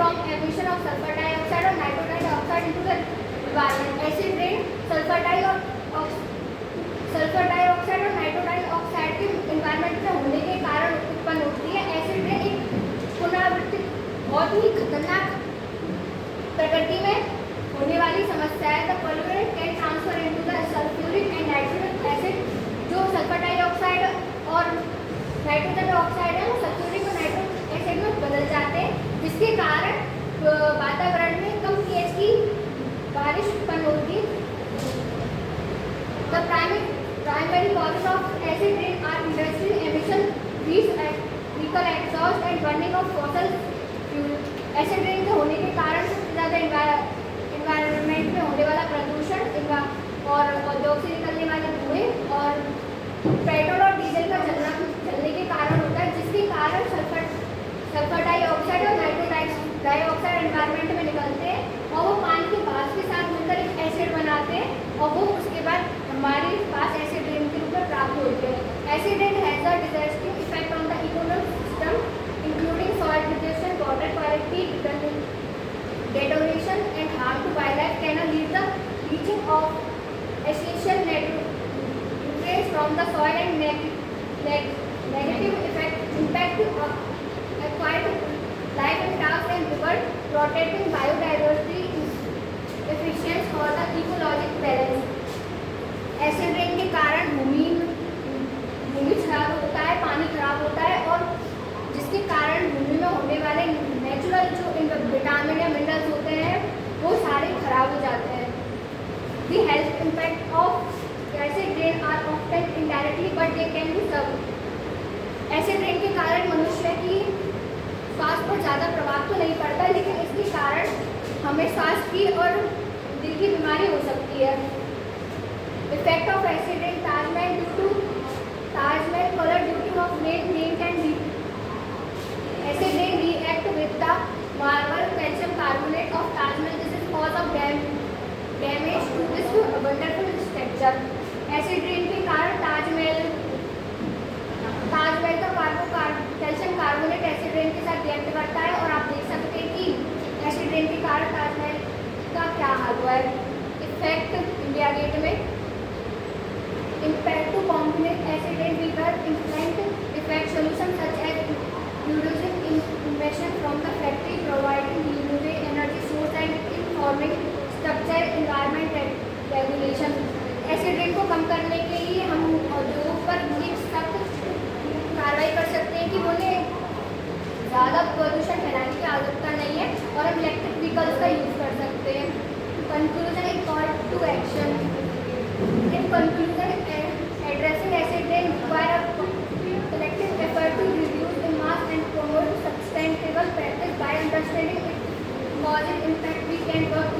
from emission of sulfur dioxide or nitrogen dioxide into the environment. Acid rain sulfur dioxide और nitrogen oxide के environment में होने के कारण उत्पन्न होती है। एसिड रेन एक पुनरावृत्ति बहुत ही खतरनाक प्रकृति में होने वाली समस्या है। The pollutant can transfer into the sulphuric and nitric acid. जो सल्फर डाइऑक्साइड और नाइट्रोजन ऑक्साइड है वो सल्फ्यूरिक और नाइट्रिक एसिड में बदल जाते हैं, जिसके कारण वातावरण में कम pH की बारिश उत्पन्न होती है। The primary causes of acid rain are industrial emission, vehicle exhaust and burning of fossil fuel. Acid rain के होने के कारण सबसे ज़्यादा एनवायरनमेंट में होने वाला प्रदूषण और उद्योग से निकलने वाले धुएं और पेट्रोल और डीजल का जलने के कारण होता है, जिसके कारण सल्फर डाइऑक्साइड और नाइट्रोजन डाइऑक्साइड एनवायरनमेंट में निकलते हैं और वो पानी के भाप के साथ मिलकर एक एसिड बनाते हैं और वो उसके बाद हमारे पास एसिड रेन के रूप में प्राप्त होते हैं। Acid rain has a devastating effect on the ecosystem including soil depletion, water quality deterioration and harm to wildlife, can lead the leaching of essential nutrients from the soil and negative impact acquired life and tasks and river, protecting biodiversity efficient for the ecologic balance। Acid rain के कारण भूमि खराब होता है, पानी खराब होता है और जिसके कारण भूमि में होने वाले नेचुरल जो विटामिन या मिनरल्स होते हैं वो सारे खराब हो जाते हैं। The health impact of acid rain are often indirectly but they can be severe. Acid rain के कारण मनुष्य की स्वास्थ्य पर ज़्यादा प्रभाव तो नहीं पड़ता, लेकिन इसके कारण हमें सांस की और दिल की बीमारी हो सकती है। Effect of acid rain Taj Mahal colour due two of rain can be acid rain react with the marble calcium carbonate of Taj Mahal. This is cause of damage to this wonderful structure. Acid rain के कारण ताजमहल का calcium carbonate acid rain के साथ react करता है और आप देख सकते हैं कि एसिड रेन के कारण ताजमहल का क्या हाल हुआ है। इफेक्ट इंडिया गेट में impact to combat acid rain river implant effect solution such as using innovation from the factory, providing renewable energy source and informing structure environment regulation। Acid rain को कम करने के लिए हम उद्योग पर एक सख्त कार्रवाई कर सकते हैं कि उन्हें ज़्यादा प्रदूषण फैलाने की आवश्यकता नहीं है और हम इलेक्ट्रिक व्हीकल्स का यूज़ कर सकते हैं। कंक्लूजन एक call to action. In conclusion addressing acid rain require a collective effort to reduce the mass and promote sustainable practice by understanding its cause and impact. We can work